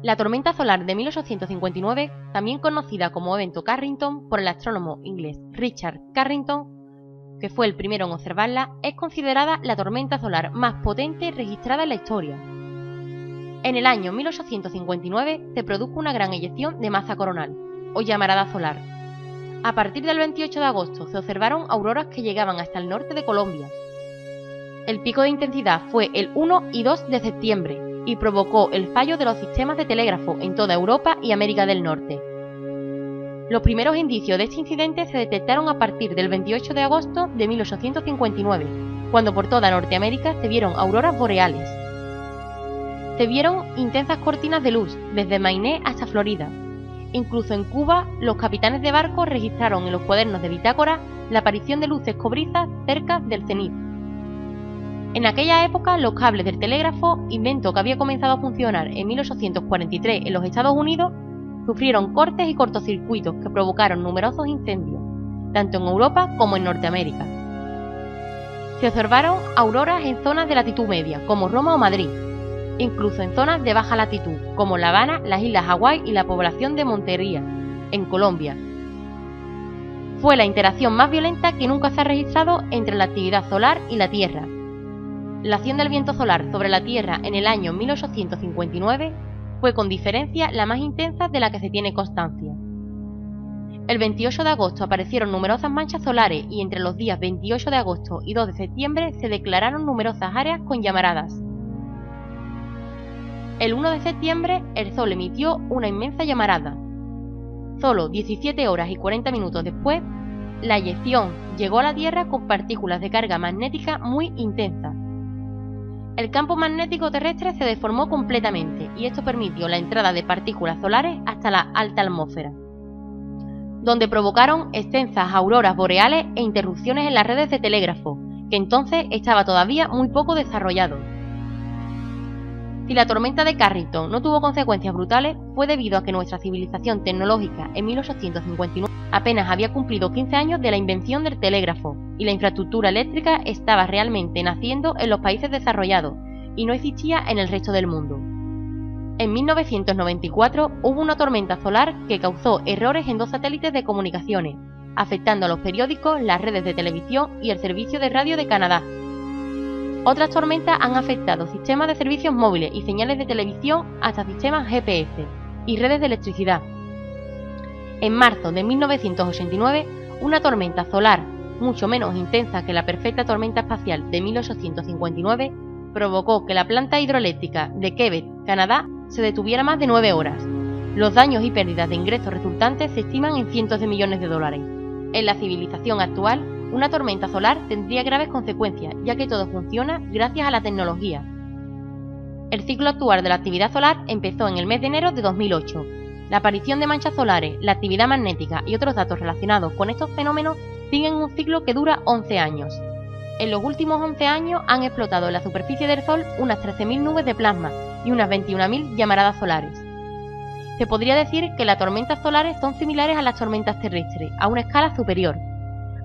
La tormenta solar de 1859, también conocida como evento Carrington por el astrónomo inglés Richard Carrington, que fue el primero en observarla, es considerada la tormenta solar más potente registrada en la historia. En el año 1859 se produjo una gran eyección de masa coronal, o llamarada solar. A partir del 28 de agosto se observaron auroras que llegaban hasta el norte de Colombia. El pico de intensidad fue el 1 y 2 de septiembre y provocó el fallo de los sistemas de telégrafo en toda Europa y América del Norte. Los primeros indicios de este incidente se detectaron a partir del 28 de agosto de 1859, cuando por toda Norteamérica se vieron auroras boreales. Se vieron intensas cortinas de luz desde Maine hasta Florida. Incluso en Cuba, los capitanes de barcos registraron en los cuadernos de bitácora la aparición de luces cobrizas cerca del cenit. En aquella época, los cables del telégrafo, invento que había comenzado a funcionar en 1843 en los Estados Unidos, sufrieron cortes y cortocircuitos que provocaron numerosos incendios, tanto en Europa como en Norteamérica. Se observaron auroras en zonas de latitud media, como Roma o Madrid, incluso en zonas de baja latitud, como La Habana, las Islas Hawái y la población de Montería, en Colombia. Fue la interacción más violenta que nunca se ha registrado entre la actividad solar y la Tierra. La acción del viento solar sobre la Tierra en el año 1859 fue con diferencia la más intensa de la que se tiene constancia. El 28 de agosto aparecieron numerosas manchas solares y entre los días 28 de agosto y 2 de septiembre se declararon numerosas áreas con llamaradas. El 1 de septiembre el Sol emitió una inmensa llamarada. Solo 17 horas y 40 minutos después, la eyección llegó a la Tierra con partículas de carga magnética muy intensa. El campo magnético terrestre se deformó completamente y esto permitió la entrada de partículas solares hasta la alta atmósfera, donde provocaron extensas auroras boreales e interrupciones en las redes de telégrafo, que entonces estaba todavía muy poco desarrollado. Si la tormenta de Carrington no tuvo consecuencias brutales, fue debido a que nuestra civilización tecnológica en 1859 apenas había cumplido 15 años de la invención del telégrafo y la infraestructura eléctrica estaba realmente naciendo en los países desarrollados y no existía en el resto del mundo. En 1994 hubo una tormenta solar que causó errores en 2 satélites de comunicaciones, afectando a los periódicos, las redes de televisión y el servicio de radio de Canadá. Otras tormentas han afectado sistemas de servicios móviles y señales de televisión hasta sistemas GPS y redes de electricidad. En marzo de 1989, una tormenta solar mucho menos intensa que la perfecta tormenta espacial de 1859 provocó que la planta hidroeléctrica de Quebec, Canadá, se detuviera más de 9 horas. Los daños y pérdidas de ingresos resultantes se estiman en cientos de millones de dólares. En la civilización actual, una tormenta solar tendría graves consecuencias, ya que todo funciona gracias a la tecnología. El ciclo actual de la actividad solar empezó en el mes de enero de 2008. La aparición de manchas solares, la actividad magnética y otros datos relacionados con estos fenómenos siguen un ciclo que dura 11 años. En los últimos 11 años han explotado en la superficie del Sol unas 13.000 nubes de plasma y unas 21.000 llamaradas solares. Se podría decir que las tormentas solares son similares a las tormentas terrestres, a una escala superior,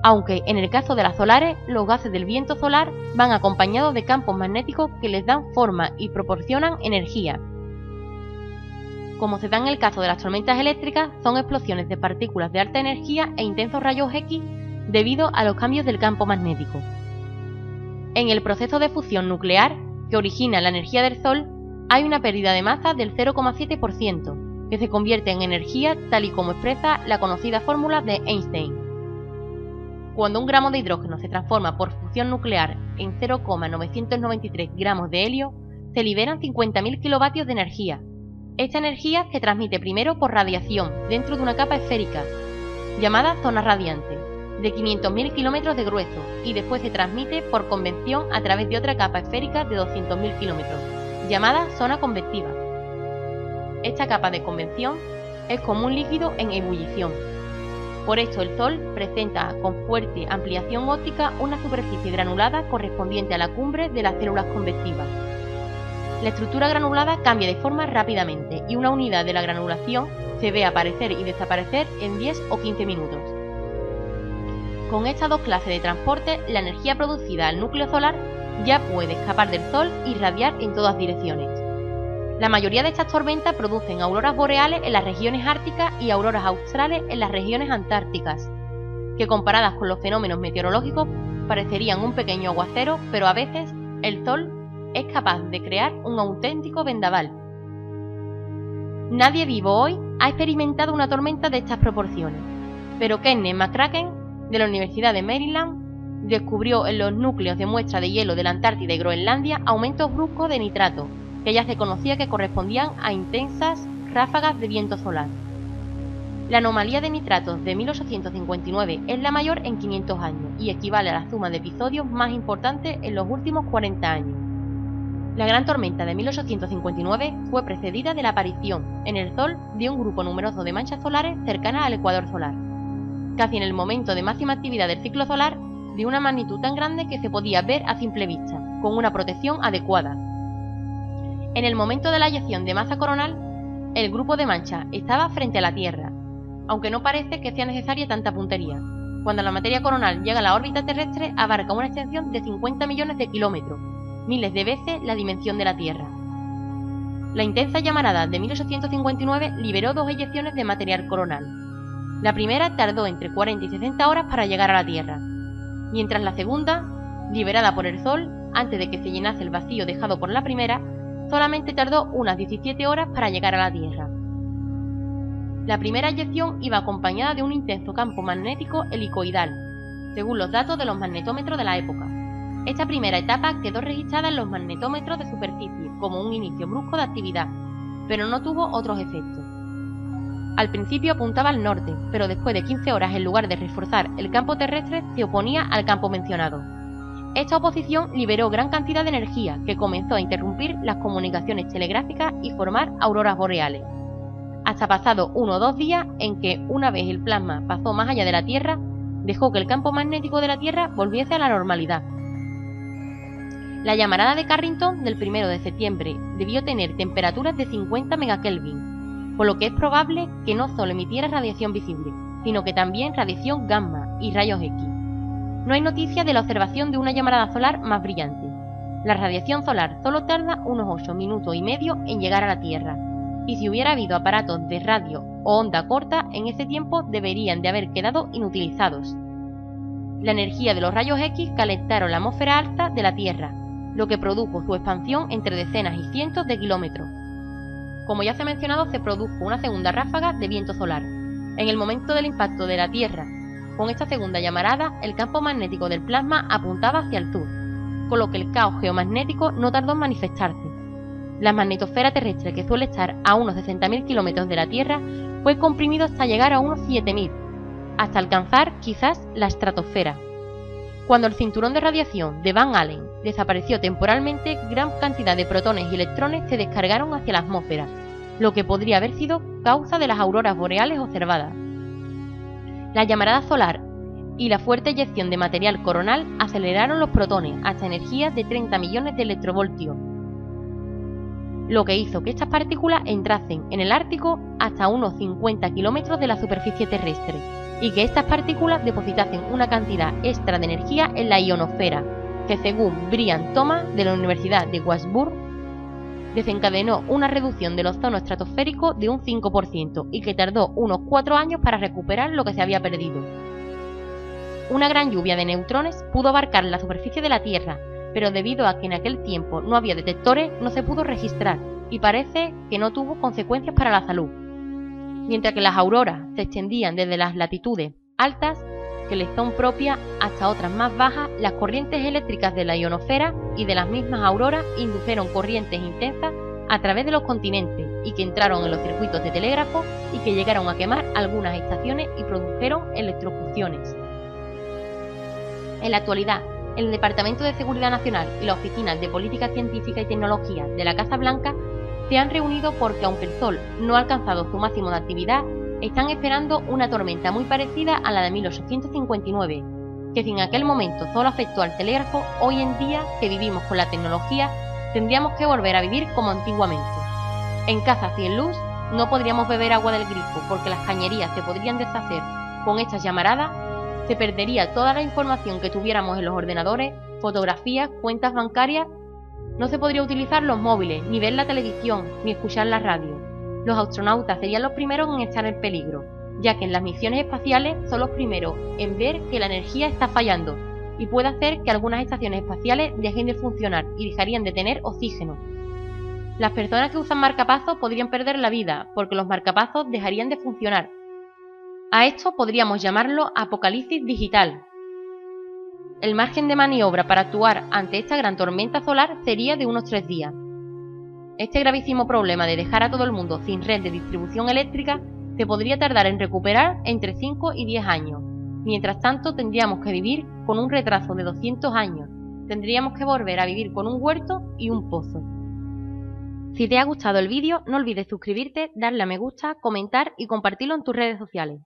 aunque en el caso de las solares, los gases del viento solar van acompañados de campos magnéticos que les dan forma y proporcionan energía. Como se da en el caso de las tormentas eléctricas, son explosiones de partículas de alta energía e intensos rayos X debido a los cambios del campo magnético. En el proceso de fusión nuclear, que origina la energía del Sol, hay una pérdida de masa del 0,7%, que se convierte en energía tal y como expresa la conocida fórmula de Einstein. Cuando un gramo de hidrógeno se transforma por fusión nuclear en 0,993 gramos de helio, se liberan 50.000 kilovatios de energía. Esta energía se transmite primero por radiación dentro de una capa esférica, llamada zona radiante, de 500.000 kilómetros de grueso, y después se transmite por convección a través de otra capa esférica de 200.000 kilómetros, llamada zona convectiva. Esta capa de convección es como un líquido en ebullición. Por esto el Sol presenta con fuerte ampliación óptica una superficie granulada correspondiente a la cumbre de las células convectivas. La estructura granulada cambia de forma rápidamente y una unidad de la granulación se ve aparecer y desaparecer en 10 o 15 minutos. Con estas dos clases de transporte, la energía producida al núcleo solar ya puede escapar del Sol y irradiar en todas direcciones. La mayoría de estas tormentas producen auroras boreales en las regiones árticas y auroras australes en las regiones antárticas, que comparadas con los fenómenos meteorológicos parecerían un pequeño aguacero, pero a veces el Sol es capaz de crear un auténtico vendaval. Nadie vivo hoy ha experimentado una tormenta de estas proporciones, pero Kenneth McCracken, de la Universidad de Maryland, descubrió en los núcleos de muestra de hielo de la Antártida y Groenlandia aumentos bruscos de nitrato, que ya se conocía que correspondían a intensas ráfagas de viento solar. La anomalía de nitratos de 1859 es la mayor en 500 años y equivale a la suma de episodios más importantes en los últimos 40 años. La gran tormenta de 1859 fue precedida de la aparición en el Sol de un grupo numeroso de manchas solares cercanas al ecuador solar, casi en el momento de máxima actividad del ciclo solar, de una magnitud tan grande que se podía ver a simple vista, con una protección adecuada. En el momento de la eyección de masa coronal, el grupo de manchas estaba frente a la Tierra, aunque no parece que sea necesaria tanta puntería. Cuando la materia coronal llega a la órbita terrestre, abarca una extensión de 50 millones de kilómetros, miles de veces la dimensión de la Tierra. La intensa llamarada de 1859 liberó dos eyecciones de material coronal. La primera tardó entre 40 y 60 horas para llegar a la Tierra, mientras la segunda, liberada por el Sol antes de que se llenase el vacío dejado por la primera, solamente tardó unas 17 horas para llegar a la Tierra. La primera eyección iba acompañada de un intenso campo magnético helicoidal, según los datos de los magnetómetros de la época. Esta primera etapa quedó registrada en los magnetómetros de superficie como un inicio brusco de actividad, pero no tuvo otros efectos. Al principio apuntaba al norte, pero después de 15 horas, en lugar de reforzar el campo terrestre, se oponía al campo mencionado. Esta oposición liberó gran cantidad de energía que comenzó a interrumpir las comunicaciones telegráficas y formar auroras boreales, hasta pasado 1 o 2 días en que, una vez el plasma pasó más allá de la Tierra, dejó que el campo magnético de la Tierra volviese a la normalidad. La llamarada de Carrington del 1 de septiembre debió tener temperaturas de 50 megakelvin, por lo que es probable que no solo emitiera radiación visible, sino que también radiación gamma y rayos X. No hay noticia de la observación de una llamarada solar más brillante. La radiación solar solo tarda unos 8 minutos y medio en llegar a la Tierra, y si hubiera habido aparatos de radio o onda corta en ese tiempo deberían de haber quedado inutilizados. La energía de los rayos X calentaron la atmósfera alta de la Tierra, lo que produjo su expansión entre decenas y cientos de kilómetros. Como ya se ha mencionado, se produjo una segunda ráfaga de viento solar. En el momento del impacto de la Tierra con esta segunda llamarada, el campo magnético del plasma apuntaba hacia el sur, con lo que el caos geomagnético no tardó en manifestarse. La magnetosfera terrestre, que suele estar a unos 60.000 kilómetros de la Tierra, fue comprimido hasta llegar a unos 7.000, hasta alcanzar quizás la estratosfera. Cuando el cinturón de radiación de Van Allen desapareció temporalmente, gran cantidad de protones y electrones se descargaron hacia la atmósfera, lo que podría haber sido causa de las auroras boreales observadas. La llamarada solar y la fuerte eyección de material coronal aceleraron los protones hasta energías de 30 millones de electrovoltios, lo que hizo que estas partículas entrasen en el Ártico hasta unos 50 kilómetros de la superficie terrestre, y que estas partículas depositasen una cantidad extra de energía en la ionosfera, que según Brian Thomas de la Universidad de Washburn, desencadenó una reducción del ozono estratosférico de un 5% y que tardó unos 4 años para recuperar lo que se había perdido. Una gran lluvia de neutrones pudo abarcar la superficie de la Tierra, pero debido a que en aquel tiempo no había detectores, no se pudo registrar y parece que no tuvo consecuencias para la salud. Mientras que las auroras se extendían desde las latitudes altas, que les son propias, hasta otras más bajas, las corrientes eléctricas de la ionosfera y de las mismas auroras indujeron corrientes intensas a través de los continentes y que entraron en los circuitos de telégrafo y que llegaron a quemar algunas estaciones y produjeron electrocuciones. En la actualidad, el Departamento de Seguridad Nacional y la Oficina de Política Científica y Tecnología de la Casa Blanca se han reunido porque, aunque el Sol no ha alcanzado su máximo de actividad, están esperando una tormenta muy parecida a la de 1859, que si en aquel momento solo afectó al telégrafo, hoy en día, que vivimos con la tecnología, tendríamos que volver a vivir como antiguamente. En casa sin luz no podríamos beber agua del grifo porque las cañerías se podrían deshacer con estas llamaradas, se perdería toda la información que tuviéramos en los ordenadores, fotografías, cuentas bancarias No se podría utilizar los móviles, ni ver la televisión, ni escuchar la radio. Los astronautas serían los primeros en estar en peligro, ya que en las misiones espaciales son los primeros en ver que la energía está fallando y puede hacer que algunas estaciones espaciales dejen de funcionar y dejarían de tener oxígeno. Las personas que usan marcapasos podrían perder la vida porque los marcapasos dejarían de funcionar. A esto podríamos llamarlo apocalipsis digital. El margen de maniobra para actuar ante esta gran tormenta solar sería de unos 3 días. Este gravísimo problema de dejar a todo el mundo sin red de distribución eléctrica se podría tardar en recuperar entre 5 y 10 años. Mientras tanto, tendríamos que vivir con un retraso de 200 años. Tendríamos que volver a vivir con un huerto y un pozo. Si te ha gustado el vídeo, no olvides suscribirte, darle a me gusta, comentar y compartirlo en tus redes sociales.